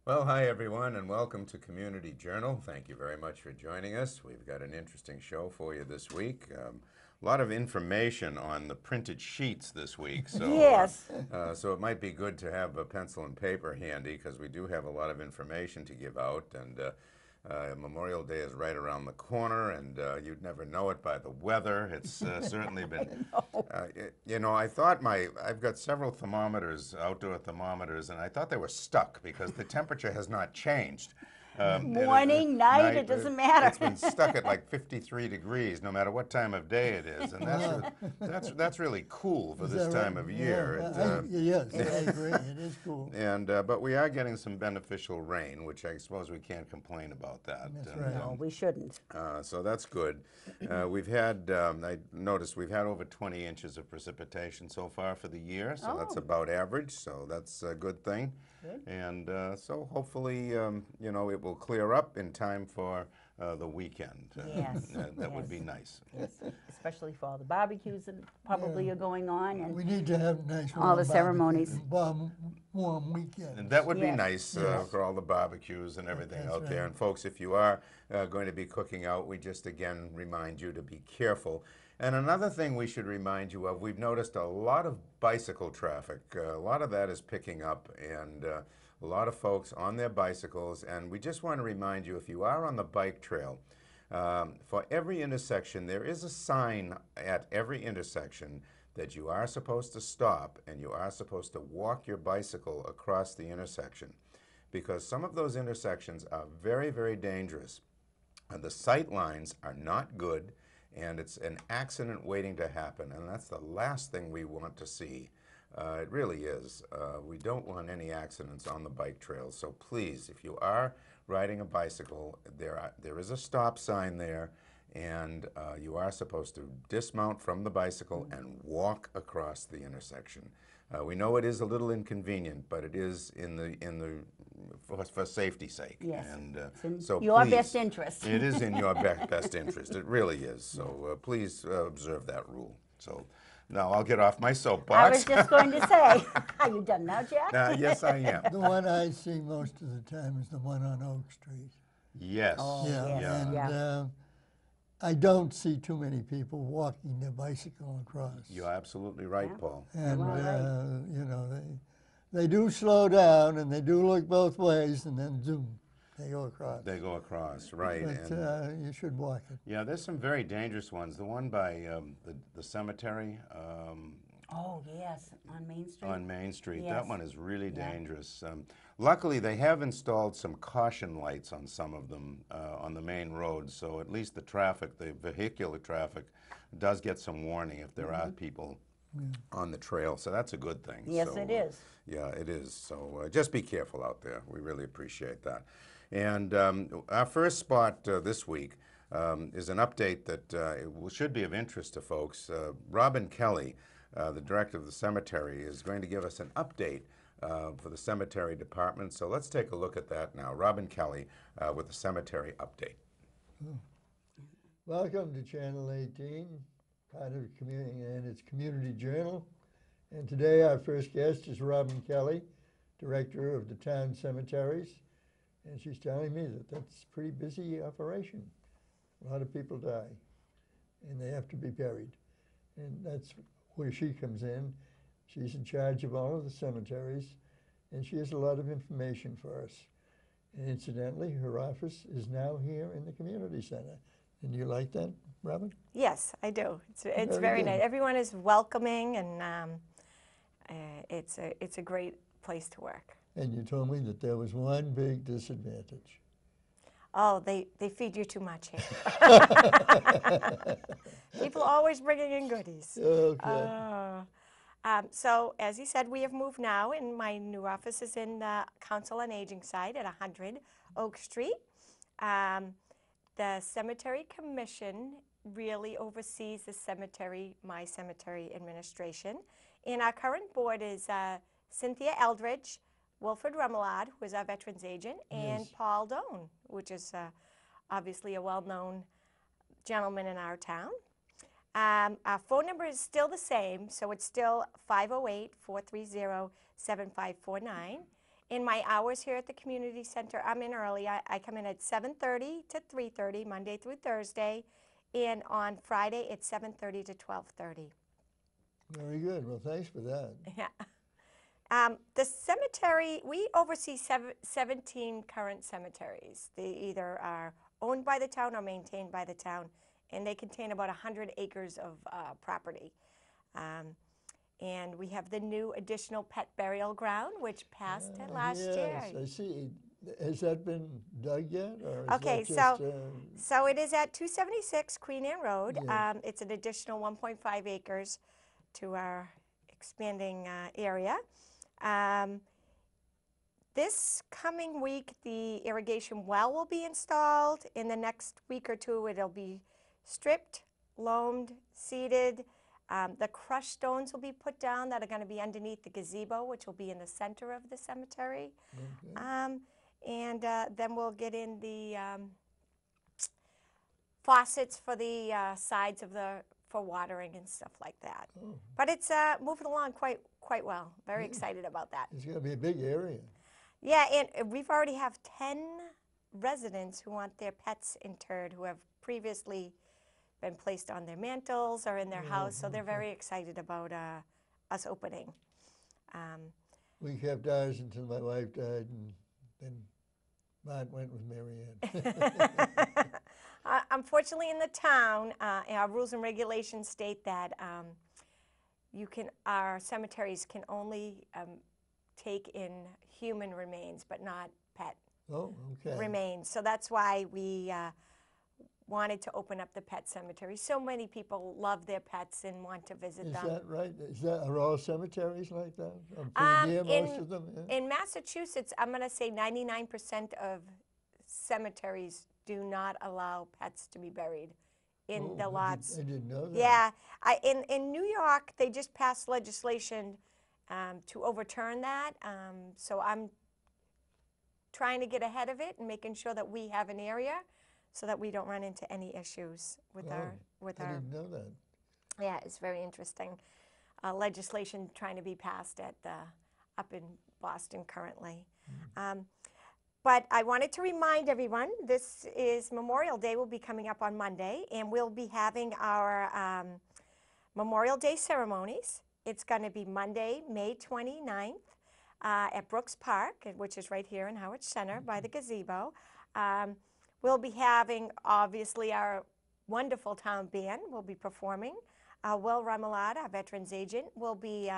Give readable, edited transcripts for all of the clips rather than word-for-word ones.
Well, hi everyone, and welcome to Community Journal. Thank you very much for joining us. We've got an interesting show for you this week. A lot of information on the printed sheets this week, Yes. so it might be good to have a pencil and paper handy because we do have a lot of information to give out. And Memorial Day is right around the corner, and you'd never know it by the weather. It's certainly been. I thought I've got several thermometers, outdoor thermometers, and I thought they were stuck because the temperature has not changed. Morning, night, it doesn't matter. It's been stuck at like 53 degrees, no matter what time of day it is, and that's really cool for this time of year. Yes, I agree. It is cool. But we are getting some beneficial rain, which I suppose we can't complain about that. That's right. No, we shouldn't. So that's good. We've had, I noticed we've had over 20 inches of precipitation so far for the year, so that's about average, so that's a good thing. Good. And so hopefully, it will clear up in time for the weekend. Yes. That would be nice. Yes. Especially for all the barbecues that probably are going on. And We need to have nice all the warm ceremonies. warm weekends. And that would be Yes. nice for all the barbecues and everything That's out there. right. And folks, if you are going to be cooking out, we just again remind you to be careful. And another thing we should remind you of, we've noticed a lot of bicycle traffic. A lot of that is picking up, and a lot of folks on their bicycles. And we just want to remind you, if you are on the bike trail, for every intersection, there is a sign at every intersection that you are supposed to stop and you are supposed to walk your bicycle across the intersection, because some of those intersections are very, very dangerous. The sight lines are not good, and it's an accident waiting to happen, and that's the last thing we want to see. It really is. We don't want any accidents on the bike trails, so please, if you are riding a bicycle, there is a stop sign there, and you are supposed to dismount from the bicycle and walk across the intersection. We know it is a little inconvenient, but it is for safety's sake. Yes. And It's in so your please, best interest. It is in your best interest. It really is. So please observe that rule. So now I'll get off my I soapbox. was just going to say, are you done now, Jack? Yes, I am. The one I see most of the time is the one on Oak Street. Yes. Oh, Yeah, yes, and yeah. I don't see too many people walking their bicycle across. You're absolutely right, Yeah. Paul. And Right. they do slow down and they do look both ways, and then zoom, they go across. They go across, right. But And you should walk it. yeah, there's some very dangerous ones. The one by the cemetery Oh, yes, on Main Street. on Main Street, Yes. that one is really Yeah. dangerous. Luckily, they have installed some caution lights on some of them on the main roads, so at least the vehicular traffic, does get some warning if there are people on the trail, so that's a good thing. Yes, So, it is. Yeah, it is. So just be careful out there. We really appreciate that. And our first spot this week is an update that should be of interest to folks. Robin Kelly, the director of the cemetery, is going to give us an update for the cemetery department. So let's take a look at that now. Robin Kelly with the cemetery update. Welcome to Channel 18, part of community and its Community Journal. And today our first guest is Robin Kelly, director of the town cemeteries. And she's telling me that that's a pretty busy operation. A lot of people die, and they have to be buried. And that's where she comes in. She's in charge of all of the cemeteries, and she has a lot of information for us. And incidentally, her office is now here in the community center. And you like that, Robin? Yes, I do. It's Very very good. nice. Everyone is welcoming, and it's a great place to work. And you told me that there was one big disadvantage. Oh, they feed you too much here. People are always bringing in goodies. Okay. So, as he said, we have moved now, and my new office is in the Council on Aging side at 100 Oak Street. The Cemetery Commission really oversees the cemetery, my cemetery administration. And our current board is Cynthia Eldridge, Wilfred Remelade, who is our veterans agent, and Yes. Paul Doan, which is obviously a well-known gentleman in our town. Our phone number is still the same, so it's still 508-430-7549. In my hours here at the community center, I'm in early. I come in at 7:30 to 3:30, Monday through Thursday, and on Friday it's 7:30 to 12:30. Very good. Well, thanks for that. Yeah. The cemetery, we oversee 17 current cemeteries. They either are owned by the town or maintained by the town, and they contain about 100 acres of property. And we have the new additional pet burial ground, which passed last year. Yes, I see. Has that been dug yet, or is Okay, that just, so it is at 276 Queen Anne Road. Yes. It's an additional 1.5 acres to our expanding area. This coming week, the irrigation well will be installed. In the next week or two, it'll be stripped, loamed, seeded. The crushed stones will be put down that are going to be underneath the gazebo, which will be in the center of the cemetery. okay. And then we'll get in the faucets for the sides of for watering and stuff like that. Oh, But it's moving along quite well. Very excited about that. it's going to be a big area. Yeah, and we've already have 10 residents who want their pets interred who have previously been placed on their mantles or in their house, so they're very excited about us opening. We kept ours until my wife died, and then Matt went with Mary Ann. Unfortunately, in the town, our rules and regulations state that our cemeteries can only take in human remains, but not pet Oh, okay. remains. So that's why we wanted to open up the pet cemetery. So many people love their pets and want to visit Is them. that right? Are all cemeteries like that? Pretty near most of them, yeah? In Massachusetts, I'm going to say 99% of cemeteries do not allow pets to be buried in Oh, the lots. I didn't know that. Yeah, in New York, they just passed legislation to overturn that. So I'm trying to get ahead of it and making sure that we have an area so that we don't run into any issues with Oh, our. I didn't know that. Yeah, it's very interesting. Legislation trying to be passed up in Boston currently. But I wanted to remind everyone, this is Memorial Day will be coming up on Monday, and we'll be having our Memorial Day ceremonies. It's going to be Monday, May 29th at Brooks Park, which is right here in Harwich Center by the gazebo. We'll be having, obviously, our wonderful town band will be performing. Will Remoulade, our veterans agent, will be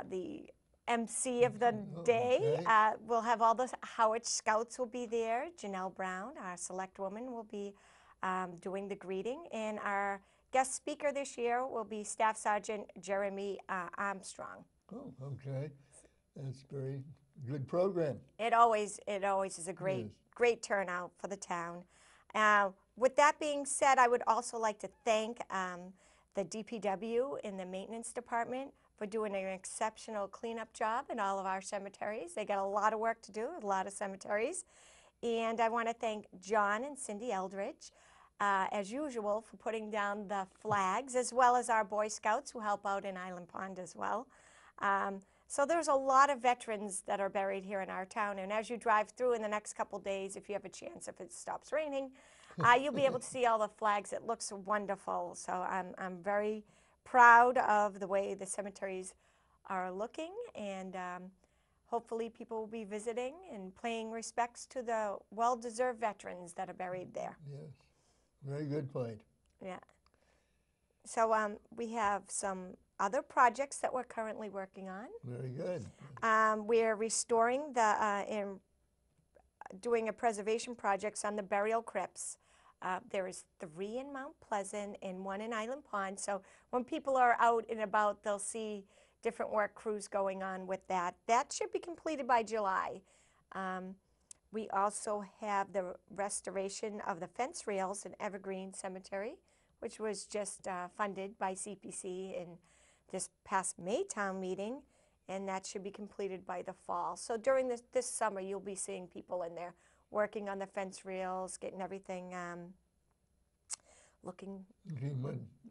the MC of the day. okay. We'll have all the Harwich Scouts will be there. Janelle Brown, our select woman, will be doing the greeting. And our guest speaker this year will be Staff Sergeant Jeremy Armstrong. Oh, okay. That's a very good program. It always is a great turnout for the town. With that being said, I would also like to thank the DPW in the maintenance department for doing an exceptional cleanup job in all of our cemeteries. They got a lot of work to do, a lot of cemeteries. And I want to thank John and Cindy Eldridge, as usual, for putting down the flags, as well as our Boy Scouts who help out in Island Pond as well. So there's a lot of veterans that are buried here in our town, and as you drive through in the next couple days, if you have a chance, if it stops raining, you'll be able to see all the flags. It looks wonderful. So I'm very proud of the way the cemeteries are looking, and hopefully people will be visiting and paying respects to the well-deserved veterans that are buried there. Yes, very good point. Yeah. So we have some other projects that we're currently working on. Very good. We're restoring doing a preservation projects on the burial crypts. There is 3 in Mount Pleasant and 1 in Island Pond. So when people are out and about, they'll see different work crews going on with that. That should be completed by July. We also have the restoration of the fence rails in Evergreen Cemetery, which was just funded by CPC in this past May town meeting, and that should be completed by the fall. So during this summer, you'll be seeing people in there working on the fence rails, getting everything looking Okay,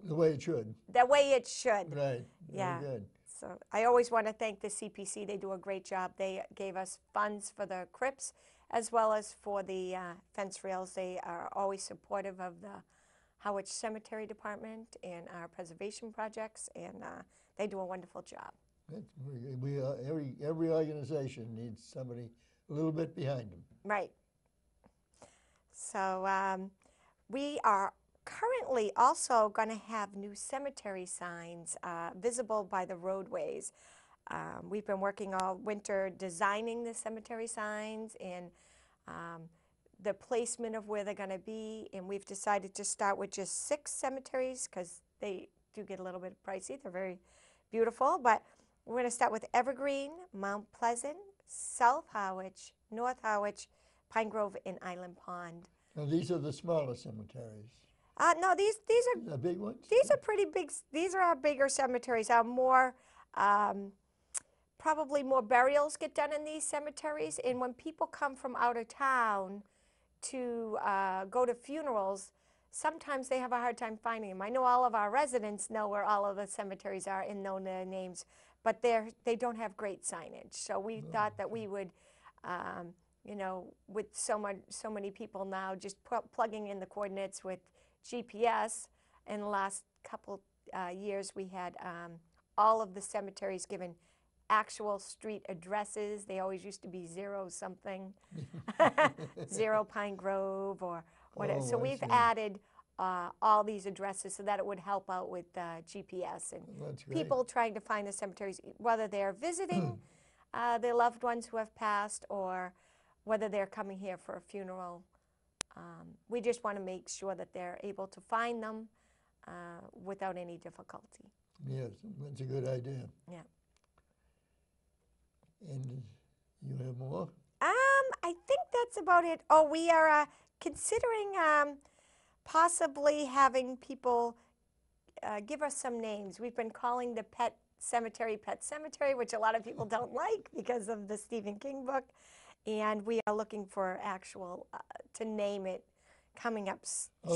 the way it should. the way it should. Right. Yeah. Very good. So I always want to thank the CPC. They do a great job. They gave us funds for the crypts as well as for the fence rails. They are always supportive of the Harwich Cemetery Department and our preservation projects, and they do a wonderful job. Every organization needs somebody a little bit behind them. Right. So we are currently also going to have new cemetery signs visible by the roadways. We've been working all winter designing the cemetery signs and the placement of where they're going to be, and we've decided to start with just 6 cemeteries because they do get a little bit pricey. They're very beautiful, but we're going to start with Evergreen, Mount Pleasant, South Harwich, North Harwich, Pine Grove, and Island Pond. Now, these are the smaller cemeteries. No, these are The big ones? these are pretty big. These are our bigger cemeteries. Our more probably more burials get done in these cemeteries, and when people come from out of town to go to funerals, sometimes they have a hard time finding them. I know all of our residents know where all of the cemeteries are and know their names, but they don't have great signage. So we thought that we would, you know, with so many people now just plugging in the coordinates with GPS. In the last couple years, we had all of the cemeteries given actual street addresses. They always used to be 0 something, 0 Pine Grove or whatever. So we've added all these addresses so that it would help out with GPS and people trying to find the cemeteries, whether they're visiting their loved ones who have passed or whether they're coming here for a funeral. We just want to make sure that they're able to find them without any difficulty. Yes, that's a good idea. Yeah. And you have more? I think that's about it. Oh, we are considering possibly having people give us some names. We've been calling the Pet Cemetery, which a lot of people don't like because of the Stephen King book. And we are looking for actual, to name it, coming up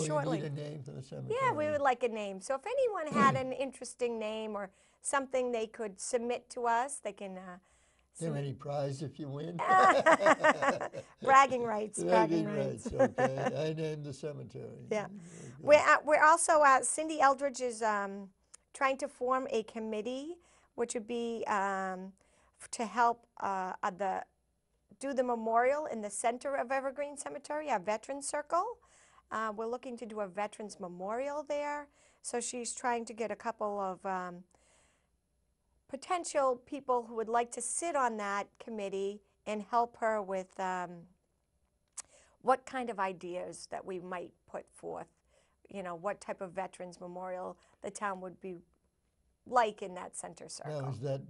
shortly. You need a name for the cemetery. Yeah, we would like a name. So if anyone had an interesting name or something they could submit to us, they can Is there any prize if you win? bragging rights. Bragging rights, okay. I named the cemetery. Yeah. We're also, Cindy Eldridge is trying to form a committee, which would be to help do the memorial in the center of Evergreen Cemetery, our Veterans Circle. We're looking to do a Veterans Memorial there. So she's trying to get a couple of potential people who would like to sit on that committee and help her with what kind of ideas that we might put forth. You know, what type of Veterans Memorial the town would be like in that center circle. Now, is that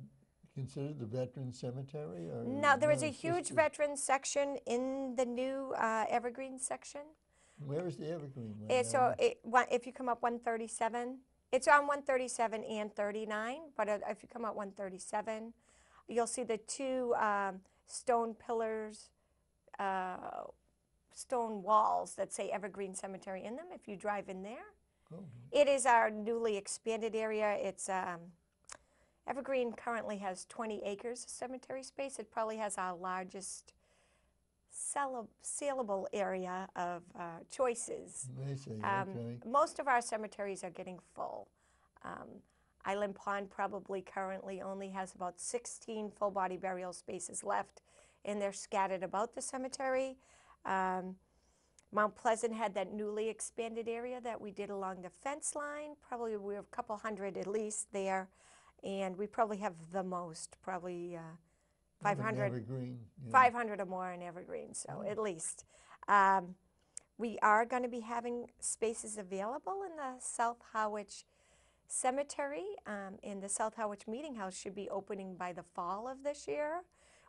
considered the Veterans Cemetery? Or No, there is a it's huge just veterans section in the new Evergreen section. Where is the Evergreen one? So if you come up 137, it's on 137 and 39, but if you come up 137, you'll see the 2 stone pillars, stone walls that say Evergreen Cemetery in them if you drive in there. Oh. It is our newly expanded area. It's Evergreen currently has 20 acres of cemetery space. It probably has our largest saleable area of choices. I see, okay. Most of our cemeteries are getting full. Island Pond probably currently only has about 16 full body burial spaces left, and they're scattered about the cemetery. Mount Pleasant had that newly expanded area that we did along the fence line. Probably we have a couple hundred at least there, and we probably have the most, probably 500. Evergreen. Yeah. 500 or more in Evergreen, so at least. We are going to be having spaces available in the South Harwich Cemetery, and the South Harwich Meeting House should be opening by the fall of this year,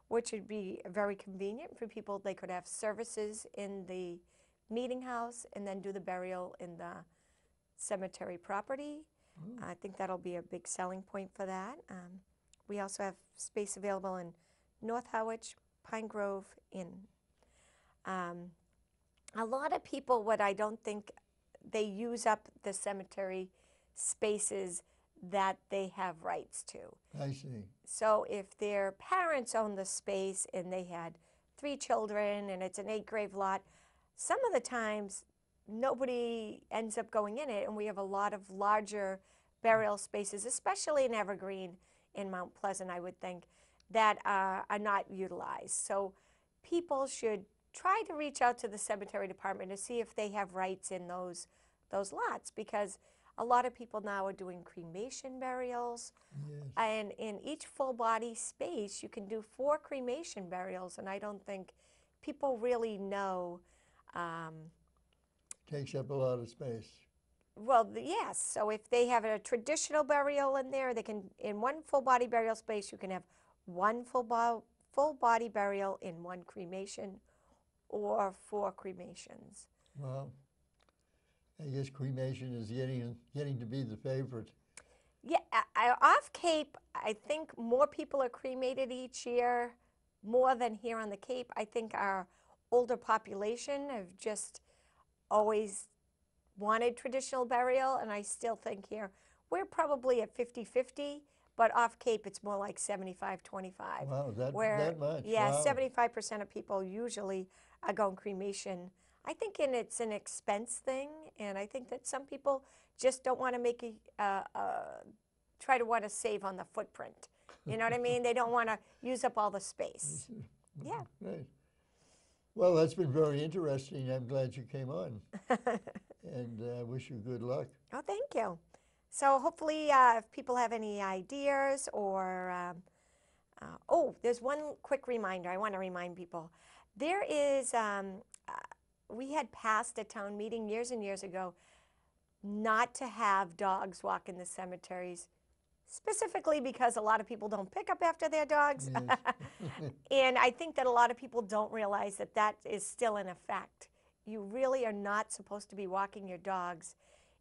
which would be very convenient for people. They could have services in the meeting house and then do the burial in the cemetery property. I think that'll be a big selling point for that. We also have space available in North Harwich, Pine Grove, Inn. A lot of people, what I don't think, they use up the cemetery spaces that they have rights to. I see. So if their parents own the space and they had 3 children and it's an 8-grave lot, some of the times nobody ends up going in it, and we have a lot of larger burial spaces, especially in Evergreen in Mount Pleasant, I would think, that are not utilized. So people should try to reach out to the cemetery department to see if they have rights in those lots, because a lot of people now are doing cremation burials. Yes. And in each full body space, you can do 4 cremation burials, and I don't think people really know. Takes up a lot of space. Well, yes. So if they have a traditional burial in there, they can, in one full body burial space, you can have one full body burial in one cremation, or 4 cremations. Well, I guess cremation is getting to be the favorite. Yeah, off Cape, I think more people are cremated each year, more than here on the Cape. I think our older population have just always wanted traditional burial, and I still think here we're probably at 50-50, but off Cape it's more like 75-25. Wow, where, that much? Yeah, Wow. 75% of people usually are going cremation. I think it's an expense thing, and I think that some people just don't want to make try to want to save on the footprint. You know what I mean? They don't want to use up all the space. Yeah. Right. Well, that's been very interesting. I'm glad you came on, and wish you good luck. Oh, thank you. So hopefully, if people have any ideas or, oh, there's one quick reminder. I want to remind people. There is, we had passed a town meeting years and years ago not to have dogs walk in the cemeteries, specifically because a lot of people don't pick up after their dogs. Yes. And I think that a lot of people don't realize that that is still in effect. You really are not supposed to be walking your dogs.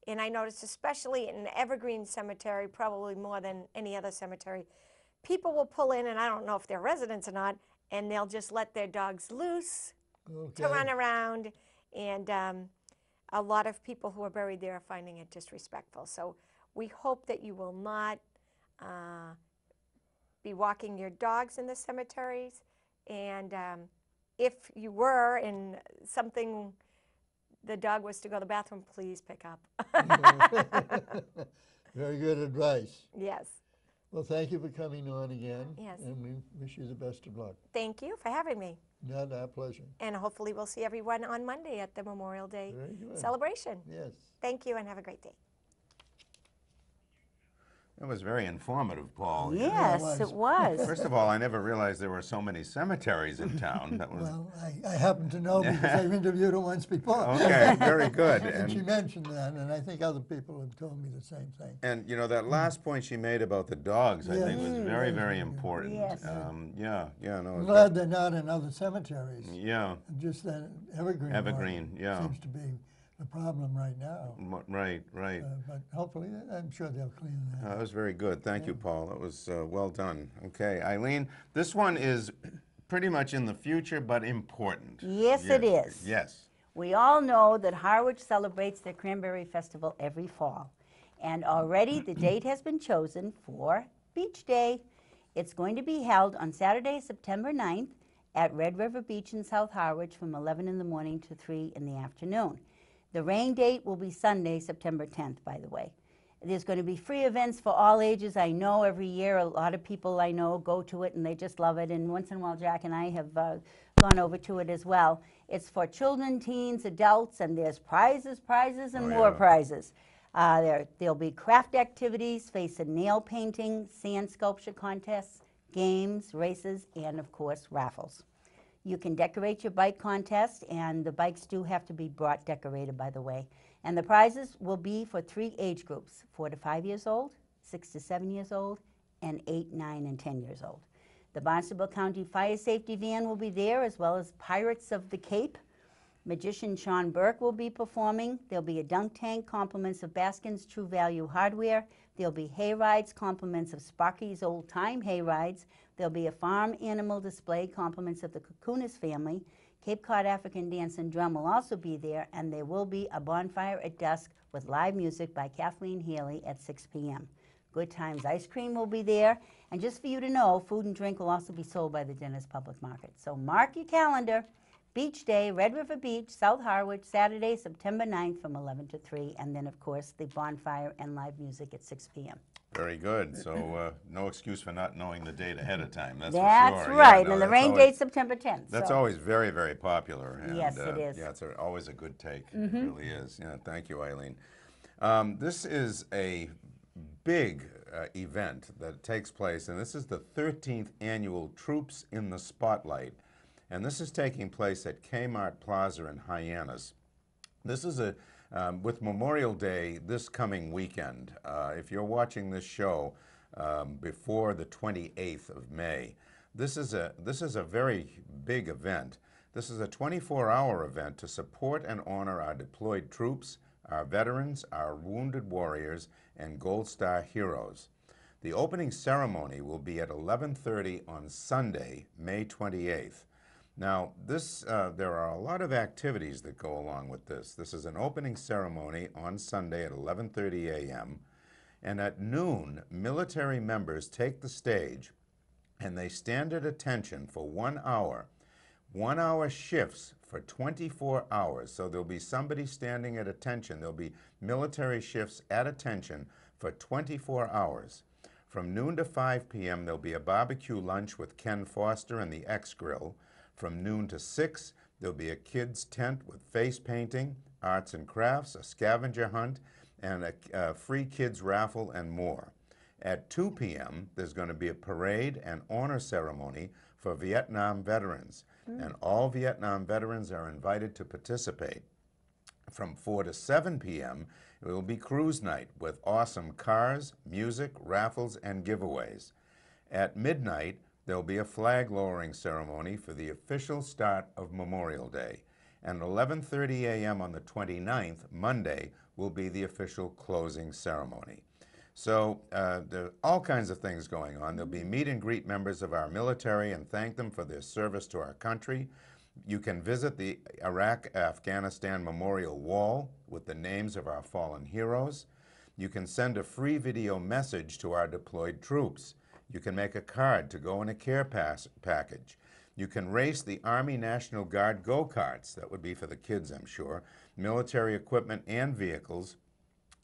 And I noticed, especially in Evergreen Cemetery, probably more than any other cemetery, people will pull in, and I don't know if they're residents or not, and they'll just let their dogs loose to run around. And a lot of people who are buried there are finding it disrespectful. So we hope that you will not be walking your dogs in the cemeteries. And if you were in something, the dog was to go to the bathroom, please pick up. Very good advice. Yes. Well, thank you for coming on again. Yes. And we wish you the best of luck. Thank you for having me. Not our pleasure. And hopefully we'll see everyone on Monday at the Memorial Day Very good. celebration. Yes. Thank you and have a great day. It was very informative, Paul. Yes, it was. First of all, I never realized there were so many cemeteries in town. That was Well, I happen to know because I've interviewed her once before. okay. Very good. And she mentioned that, and I think other people have told me the same thing. And you know, that last point she made about the dogs, I think, was very, very important. Yes. Yeah, no, I'm glad they're not in other cemeteries. yeah, Just that Evergreen one yeah. seems to be the problem right now. Right. But hopefully, I'm sure they'll clean that. That was very good. Thank you, Paul. That was well done. Okay, Eileen, this one is pretty much in the future, but important. Yes, it is. Yes. We all know that Harwich celebrates their Cranberry Festival every fall. And already the date has been chosen for Beach Day. It's going to be held on Saturday, September 9th at Red River Beach in South Harwich from 11 in the morning to 3 in the afternoon. The rain date will be Sunday, September 10th, by the way. There's going to be free events for all ages. I know every year a lot of people I know go to it and they just love it. And once in a while, Jack and I have gone over to it as well. It's for children, teens, adults, and there's prizes, and more prizes. There'll be craft activities, face and nail painting, sand sculpture contests, games, races, and of course, raffles. You can decorate your bike contest, and the bikes do have to be brought decorated, by the way. And the prizes will be for 3 age groups, 4 to 5 years old, 6 to 7 years old, and 8, 9, and 10 years old. The Barnstable County Fire Safety Van will be there, as well as Pirates of the Cape. Magician Sean Burke will be performing. There'll be a dunk tank, compliments of Baskin's True Value Hardware. There'll be hay rides, compliments of Sparky's Old Time Hay Rides. There'll be a farm animal display, compliments of the Kukunis family. Cape Cod African Dance and Drum will also be there, and there will be a bonfire at dusk with live music by Kathleen Healy at 6 p.m. Good times ice cream will be there. And just for you to know, food and drink will also be sold by the Dennis Public Market. So mark your calendar. Beach Day, Red River Beach, South Harwich, Saturday, September 9th from 11 to 3. And then, of course, the bonfire and live music at 6 p.m. Very good. So no excuse for not knowing the date ahead of time. That's That's for sure. right. Yeah, no, And the that's rain always, date's September 10th. that's so. always very, very popular. And, Yes, it is. Yeah, it's always a good take. It really is. Yeah, thank you, Eileen. This is a big event that takes place, and this is the 13th annual Troops in the Spotlight. And this is taking place at Kmart Plaza in Hyannis. This is with Memorial Day this coming weekend. If you're watching this show before the 28th of May, this is a very big event. This is a 24-hour event to support and honor our deployed troops, our veterans, our wounded warriors, and Gold Star heroes. The opening ceremony will be at 11:30 on Sunday, May 28th. Now, there are a lot of activities that go along with this. This is an opening ceremony on Sunday at 11:30 a.m. And at noon, military members take the stage and they stand at attention for 1 hour. 1 hour shifts for 24 hours. So there'll be somebody standing at attention. There'll be military shifts at attention for 24 hours. From noon to 5 p.m., there'll be a barbecue lunch with Ken Foster and the X Grill. From noon to 6, there'll be a kids' tent with face painting, arts and crafts, a scavenger hunt, and a free kids raffle and more. At 2 p.m., there's going to be a parade and honor ceremony for Vietnam veterans. And all Vietnam veterans are invited to participate. From 4 to 7 p.m., it will be cruise night with awesome cars, music, raffles, and giveaways. At midnight, there will be a flag lowering ceremony for the official start of Memorial Day. And 11:30 a.m. on the 29th, Monday, will be the official closing ceremony. So there are all kinds of things going on. There'll be meet and greet members of our military and thank them for their service to our country. You can visit the Iraq-Afghanistan Memorial Wall with the names of our fallen heroes. You can send a free video message to our deployed troops. You can make a card to go in a care package. You can race the Army National Guard go-karts. That would be for the kids, I'm sure. Military equipment and vehicles.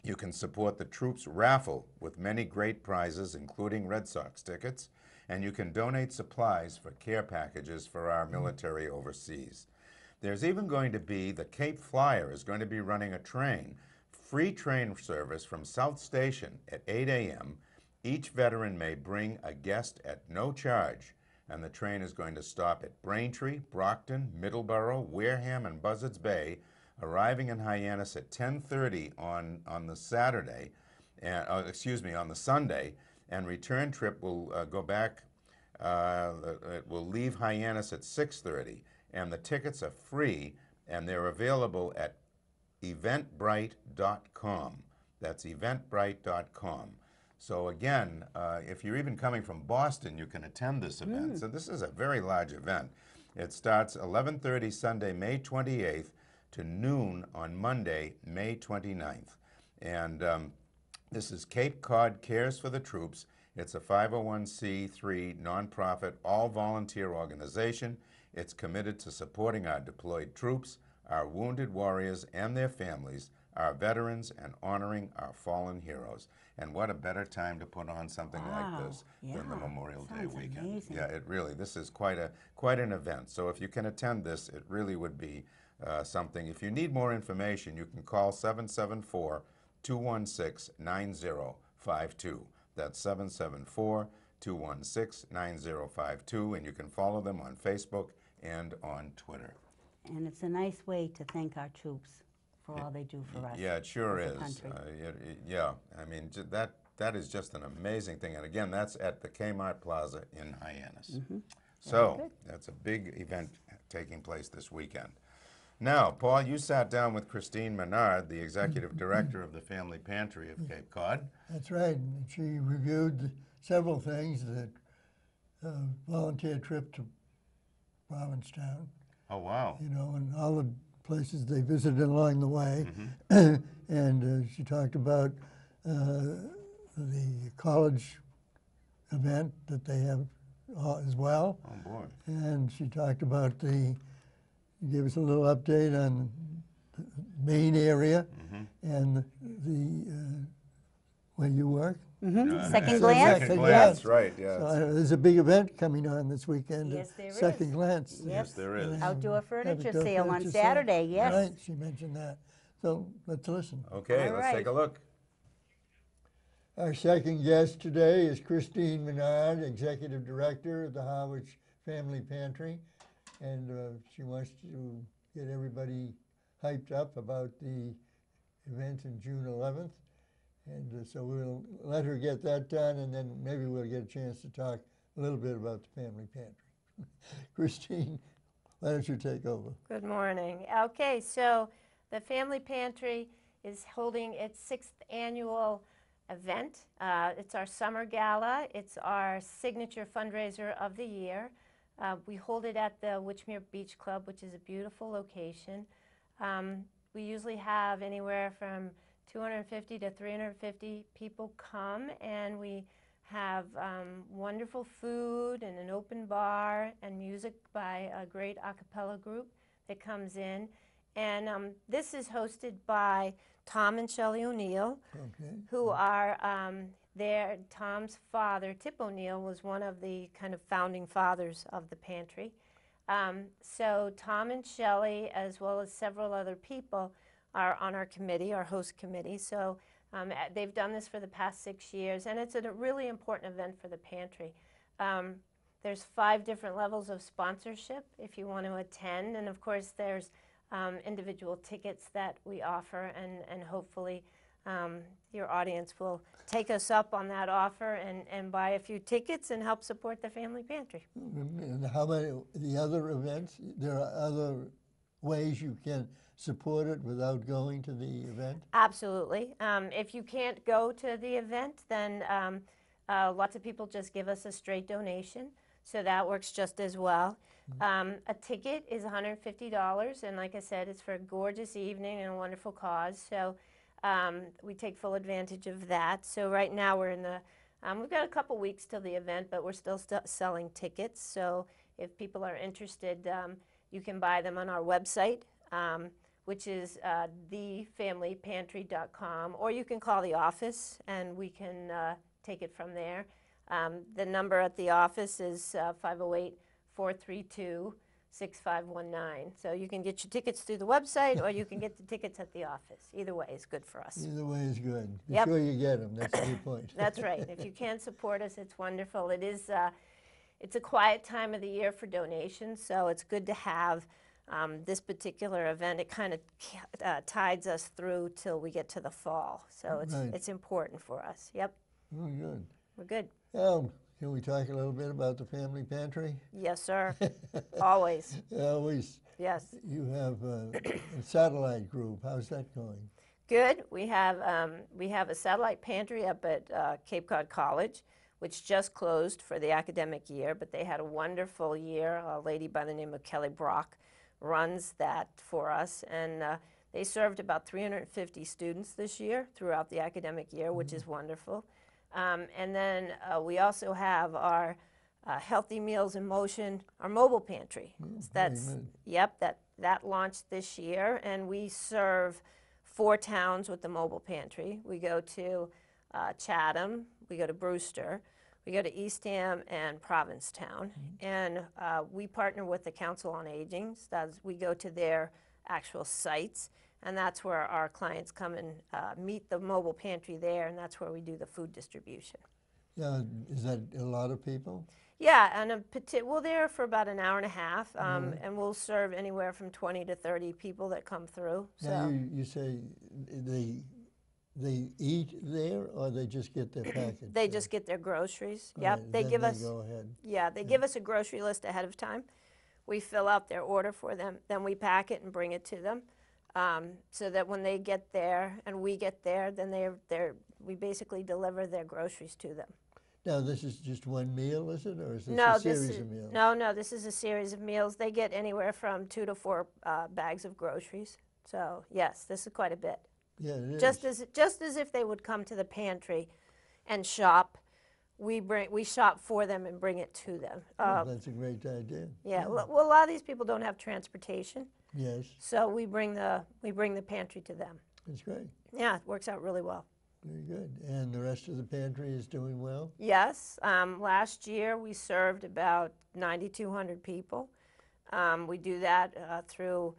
You can support the troops raffle with many great prizes, including Red Sox tickets. And you can donate supplies for care packages for our military overseas. There's even going to be, the Cape Flyer is going to be running a train, free train service from South Station at 8 a.m. Each veteran may bring a guest at no charge, and the train is going to stop at Braintree, Brockton, Middleborough, Wareham, and Buzzards Bay, arriving in Hyannis at 10:30 on the Saturday, on the Sunday, and return trip will go back. It will leave Hyannis at 6:30, and the tickets are free, and they're available at eventbrite.com. That's eventbrite.com. So again, if you're even coming from Boston, you can attend this event. So this is a very large event. It starts 11:30 Sunday, May 28th to noon on Monday, May 29th. And this is Cape Cod Cares for the Troops. It's a 501c3 nonprofit, all-volunteer organization. It's committed to supporting our deployed troops, our wounded warriors and their families, our veterans, and honoring our fallen heroes. And what a better time to put on something like this than the Memorial Day weekend. Amazing. Yeah, it really, this is quite an event. So if you can attend this, it really would be something. If you need more information, you can call 774-216-9052. That's 774-216-9052, and you can follow them on Facebook and on Twitter. And it's a nice way to thank our troops for all they do for us. Yeah, it sure as a is. country. Yeah, I mean, that is just an amazing thing. And again, that's at the Kmart Plaza in Hyannis. So that's a big event taking place this weekend. Now, Paul, you sat down with Christine Menard, the executive director of the Family Pantry of Cape Cod. That's right. And she reviewed several things, the volunteer trip to Provincetown, Oh, wow. you know, and all the places they visited along the way. And she talked about the the college event that they have as well. Oh, boy. And she talked about gave us a little update on the Maine area and the where you work. Second glance? Second glance, right, yeah. So there's a big event coming on this weekend. Yes, there Second is. glance. Yes, there is. Outdoor furniture Outdoor sale on furniture Saturday, yes. Right, she mentioned that. So let's listen. Okay, All let's right. take a look. Our second guest today is Christine Menard, Executive Director of the Harwich Family Pantry. And she wants to get everybody hyped up about the event in June 11th. And so we'll let her get that done, and then maybe we'll get a chance to talk a little bit about the Family Pantry. Christine, why don't you take over? Good morning. Okay, so the Family Pantry is holding its 6th annual event. It's our summer gala. It's our signature fundraiser of the year. We hold it at the Witchmere Beach Club, which is a beautiful location. We usually have anywhere from 250 to 350 people come, and we have wonderful food and an open bar and music by a great a cappella group that comes in. And this is hosted by Tom and Shelley O'Neill, who are Tom's father, Tip O'Neill, was one of the kind of founding fathers of the pantry. So Tom and Shelley, as well as several other people, are on our committee, our host committee. So they've done this for the past 6 years, and it's a really important event for the pantry. There's 5 different levels of sponsorship if you want to attend, and of course there's individual tickets that we offer, and hopefully your audience will take us up on that offer and buy a few tickets and help support the Family Pantry. And how many, the other events, there are other ways you can support it without going to the event? Absolutely. If you can't go to the event, then lots of people just give us a straight donation, so that works just as well. A ticket is $150, and like I said, it's for a gorgeous evening and a wonderful cause, so we take full advantage of that. So right now we're in the, we've got a couple weeks till the event, but we're still selling tickets, so if people are interested, you can buy them on our website, which is thefamilypantry.com, or you can call the office and we can take it from there. The number at the office is 508-432-6519. So you can get your tickets through the website, or you can get the tickets at the office. Either way is good for us. Either way is good. Be Yep. sure you get them. That's a good point. That's right. If you can support us, it's wonderful. It is, it's a quiet time of the year for donations, so it's good to have this particular event. It kind of tides us through till we get to the fall, so Right. it's important for us. Yep, Oh, good. we're good. Can we talk a little bit about the Family Pantry? Yes, sir. Always. Always. Yes. You have a satellite group. How's that going? Good. We have a satellite pantry up at Cape Cod College, which just closed for the academic year, but they had a wonderful year. A lady by the name of Kelly Brock runs that for us, and they served about 350 students this year throughout the academic year, which is wonderful. And then we also have our Healthy Meals in Motion, our mobile pantry. That's good. yep, that launched this year, and we serve 4 towns with the mobile pantry. We go to Chatham, we go to Brewster, we go to Eastham and Provincetown, and we partner with the Council on Aging. So we go to their actual sites, and that's where our clients come and meet the mobile pantry there, and that's where we do the food distribution. Yeah, is that a lot of people? Yeah, and we're there for about an hour and a half, and we'll serve anywhere from 20 to 30 people that come through. Now So you say they eat there, or they just get their package? they just get their groceries. All Yep, right, they then give us. Go ahead. Yeah, they give us a grocery list ahead of time. We fill out their order for them, then we pack it and bring it to them, so that when they get there and we get there, then we basically deliver their groceries to them. Now this is just one meal, is it, or is this No, a series of meals? no, this is a series of meals. They get anywhere from 2 to 4 bags of groceries. So yes, this is quite a bit. Yeah, it is. Just as if they would come to the pantry and shop. We shop for them and bring it to them. Well, that's a great idea. Yeah, well, a lot of these people don't have transportation, Yes, so we bring the pantry to them. that's great. Yeah, it works out really well. Very good. And the rest of the pantry is doing well? Yes, last year we served about 9,200 people. We do that through,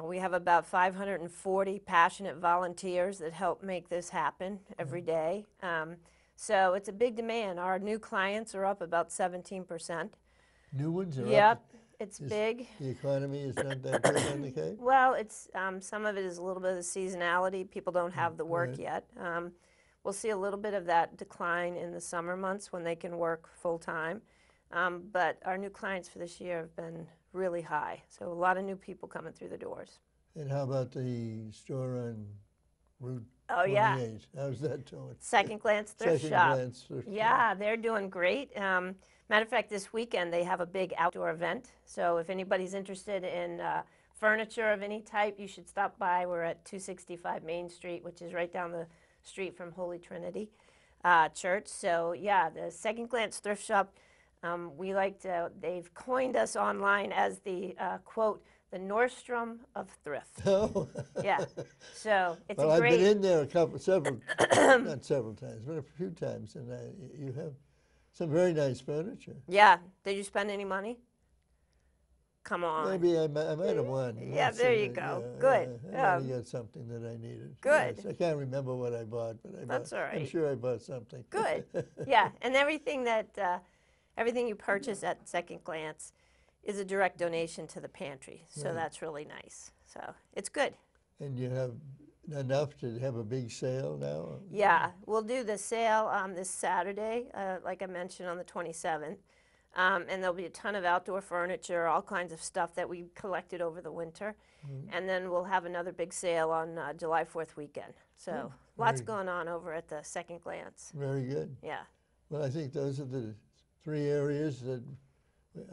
we have about 540 passionate volunteers that help make this happen every day. So it's a big demand. Our new clients are up about 17%. New ones are up? Yep, it's Is- big. The economy is not that good on the Cape? Well, it's some of it is a little bit of seasonality. People don't have the work Right. yet. We'll see a little bit of that decline in the summer months when they can work full time. But our new clients for this year have been really high. So a lot of new people coming through the doors. And how about the store on Route Oh, yeah. 28? How's that doing? Second Glance Thrift Second Shop. Glance Thrift Shop. Yeah, they're doing great. Matter of fact, this weekend they have a big outdoor event. So if anybody's interested in furniture of any type, you should stop by. We're at 265 Main Street, which is right down the street from Holy Trinity Church. So yeah, the Second Glance Thrift Shop, they've coined us online as the, quote, the Nordstrom of thrift. Oh. Yeah, so it's Well, a I've great. been in there not several times, but a few times, and you have some very nice furniture. Yeah, did you spend any money? Come on. Maybe I might have won. Yeah, there you go. Good. I might have got something that I needed. Good. Yes, I can't remember what I bought, but That's all I'm right. sure I bought something. Good. Yeah, and everything you purchase at Second Glance is a direct donation to the pantry, so Right. that's really nice. So it's good. And you have enough to have a big sale now? Yeah, we'll do the sale this Saturday, like I mentioned, on the 27th. And there'll be a ton of outdoor furniture, all kinds of stuff that we collected over the winter. And then we'll have another big sale on July 4th weekend. So lots very- going on over at the Second Glance. Very good. Yeah. Well, I think those are the 3 areas that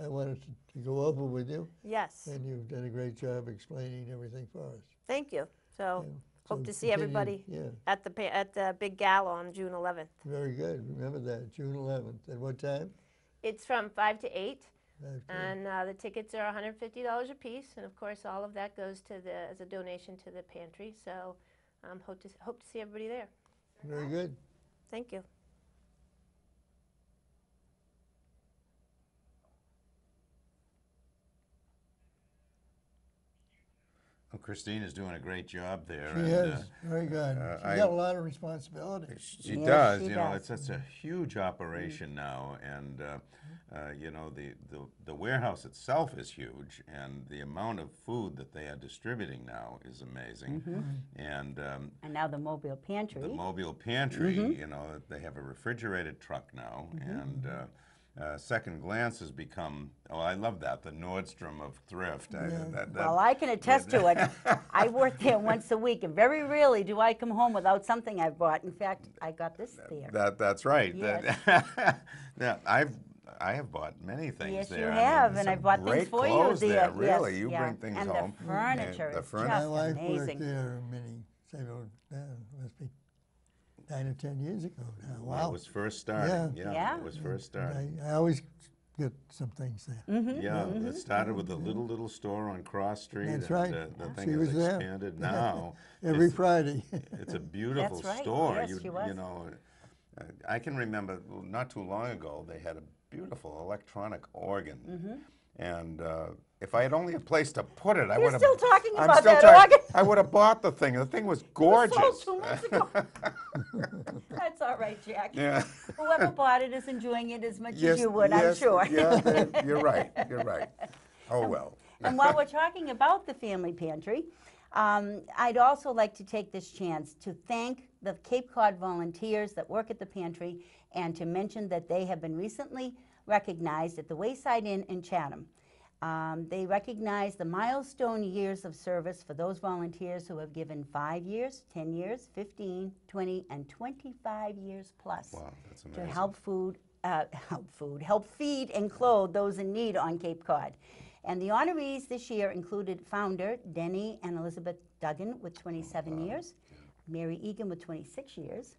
I wanted to go over with you, Yes. and you've done a great job explaining everything for us. Thank you. So And hope so to see continue- everybody Yeah, at the big gala on June 11th. very good. Remember that, June 11th. At what time? It's from 5 to 8, 5 to and the tickets are $150 a piece, and of course all of that goes to as a donation to the pantry. So hope to see everybody there. Very good. Thank you. Well, Christine is doing a great job there. She is, very good. She's I- got a lot of responsibility. She Yes, does. she You know, does. it's a huge operation now, and you know the warehouse itself is huge, and the amount of food that they are distributing now is amazing. And And now the mobile pantry. the mobile pantry, you know, they have a refrigerated truck now, and Second Glance has become. Oh, I love that, the Nordstrom of thrift. Well, I can attest to it. I work there once a week, and very rarely do I come home without something I've bought. In fact, I got this there. That's right. Yes. Yeah, I have bought many things Yes, there. you I mean, have, and some I've bought things great for you clothes there. Really, Yes, you yeah. bring things and home. the furniture And the is furniture. My just wife amazing. worked there must be 9 or 10 years ago now. When Wow. it was first starting. Yeah. Yeah, it was first starting. I always get some things there. Yeah, it started with a little store on Cross Street. That's and, right. The She thing has was there. expanded now. Every it's, Friday. it's a beautiful That's right. store. Yes, she was. You know, I can remember not too long ago they had a beautiful electronic organ. And if I had only a place to put it, I would have. still talking I'm about still that talking- organ? I would have bought the thing. The thing was It was gorgeous. sold 2 months ago. That's all right, Jack. Yeah. Whoever bought it is enjoying it as much Yes, as you would, yes, I'm sure. Yeah, you're right. You're right. Oh well. And while we're talking about the family pantry, I'd also like to take this chance to thank the Cape Cod volunteers that work at the pantry and to mention that they have been recently recognized at the Wayside Inn in Chatham. They recognize the milestone years of service for those volunteers who have given 5 years, 10 years, 15, 20, and 25 years plus Wow, that's to amazing. help feed and clothe those in need on Cape Cod. And the honorees this year included founder Denny and Elizabeth Duggan with 27 years, Mary Egan with 26 years,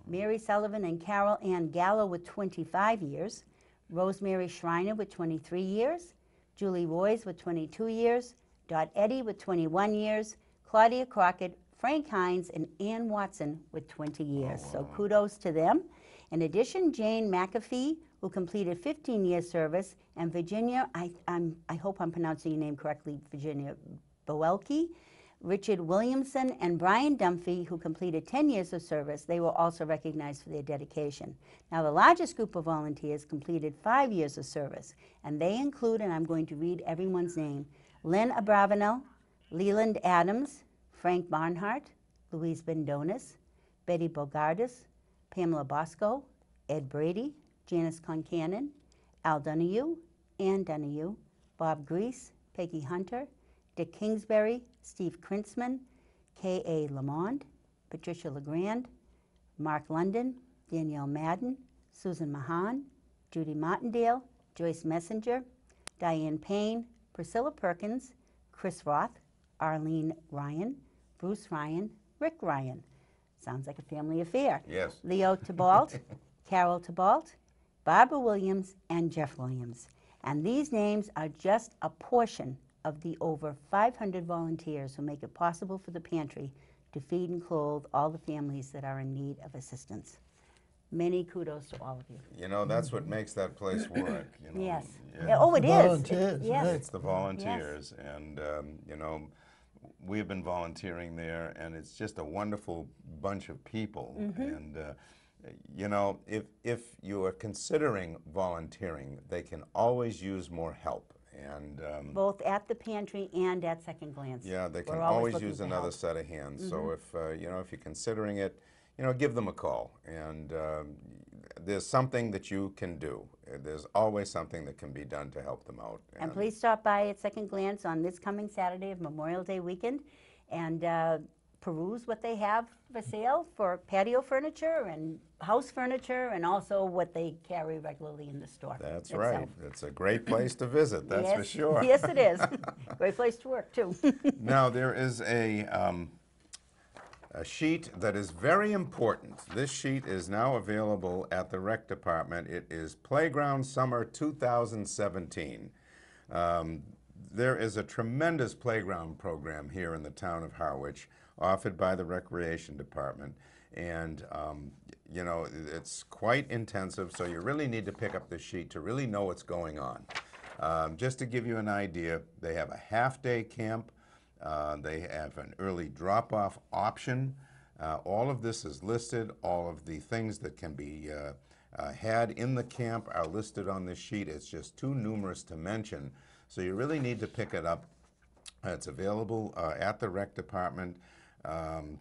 Mary Sullivan and Carol Ann Gallo with 25 years, Rosemary Schreiner with 23 years, Julie Royce with 22 years, Dot Eddy with 21 years, Claudia Crockett, Frank Hines, and Ann Watson with 20 years. So kudos to them. In addition, Jane McAfee, who completed 15 years service, and Virginia, I hope I'm pronouncing your name correctly, Virginia Boelke, Richard Williamson, and Brian Dunphy, who completed 10 years of service. They were also recognized for their dedication. Now, the largest group of volunteers completed 5 years of service, and they include, and I'm going to read everyone's name, Lynn Abravanel, Leland Adams, Frank Barnhart, Louise Bendonis, Betty Bogardus, Pamela Bosco, Ed Brady, Janice Concanon, Al Donahue, Ann Donahue, Bob Grease, Peggy Hunter, Dick Kingsbury, Steve Krinsman, K.A. Lamond, Patricia LeGrand, Mark London, Danielle Madden, Susan Mahan, Judy Martindale, Joyce Messenger, Diane Payne, Priscilla Perkins, Chris Roth, Arlene Ryan, Bruce Ryan, Rick Ryan. Sounds like a family affair. Yes. Leo Tybalt, Carol Tybalt, Barbara Williams, and Jeff Williams. And these names are just a portion of the over 500 volunteers who make it possible for the pantry to feed and clothe all the families that are in need of assistance. Many kudos to all of you. You know, that's what makes that place work. You know. Yes. Yeah. Oh, it The is. volunteers, Yes. right. It's the volunteers, and you know, we've been volunteering there, and it's just a wonderful bunch of people. And you know, if you are considering volunteering, they can always use more help. And Both at the pantry and at Second Glance. yeah, they can We're always looking use for another help. set of hands. So if you know, if you're considering it, you know, give them a call. And there's something that you can do. There's always something that can be done to help them out. And please stop by at Second Glance on this coming Saturday of Memorial Day weekend and peruse what they have for sale for patio furniture and house furniture, and also what they carry regularly in the store. That's itself. right. It's a great place to visit, that's for Yes. sure. Yes, it is. Great place to work, too. Now, there is a sheet that is very important. This sheet is now available at the Rec Department. It is Playground Summer 2017. There is a tremendous playground program here in the town of Harwich, offered by the Recreation Department. And, you know, it's quite intensive, so you really need to pick up this sheet to really know what's going on. Just to give you an idea, they have a half-day camp. They have an early drop-off option. All of this is listed. All of the things that can be had in the camp are listed on this sheet. It's just too numerous to mention, so you really need to pick it up. It's available at the Rec Department.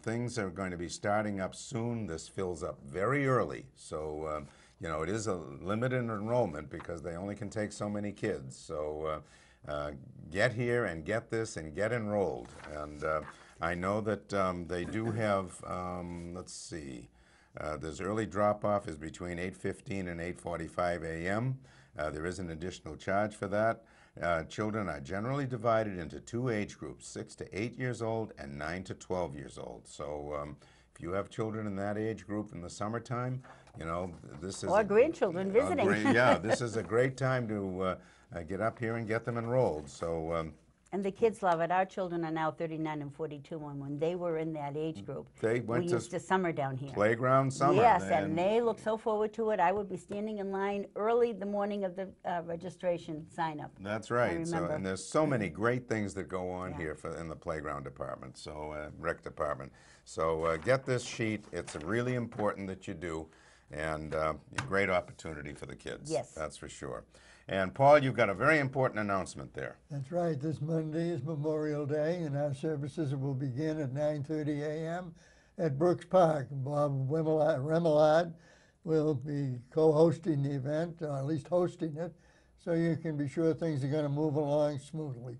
Things are going to be starting up soon. This fills up very early, so you know, it is a limited enrollment because they only can take so many kids. So get here and get this and get enrolled. And I know that they do have, let's see, there's early drop-off is between 8:15 and 8:45 a.m. There is an additional charge for that. Children are generally divided into two age groups, 6 to 8 years old and 9 to 12 years old. So if you have children in that age group in the summertime, you know, this is... Or grandchildren visiting. Yeah, this is a great time to get up here and get them enrolled. So And the kids love it. Our children are now 39 and 42, and when they were in that age group, they went we to used to summer down here. playground summer. Yes, and they look so forward to it. I would be standing in line early the morning of the registration sign-up. That's right. So, remember. and there's so many great things that go on Yeah. here in the playground department, so rec department. So get this sheet. It's really important that you do, and a great opportunity for the kids. Yes. That's for sure. And Paul, you've got a very important announcement there. That's right. This Monday is Memorial Day, and our services will begin at 9:30 a.m. at Brooks Park. Bob Remillard will be co-hosting the event, or at least hosting it, so you can be sure things are going to move along smoothly.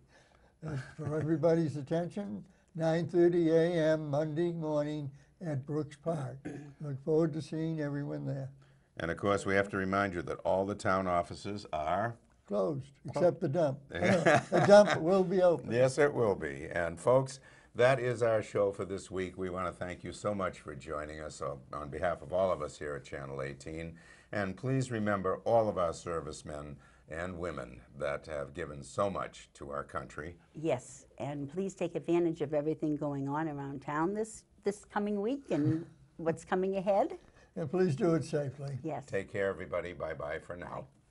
For everybody's attention, 9:30 a.m. Monday morning at Brooks Park. Look forward to seeing everyone there. And of course, we have to remind you that all the town offices are... Closed, except the dump. The dump will be open. Yes, it will be. And folks, that is our show for this week. We want to thank you so much for joining us on behalf of all of us here at Channel 18. And please remember all of our servicemen and women that have given so much to our country. Yes, and please take advantage of everything going on around town this coming week and what's coming ahead. And please do it safely. Yes. Take care, everybody. Bye-bye for now. Bye.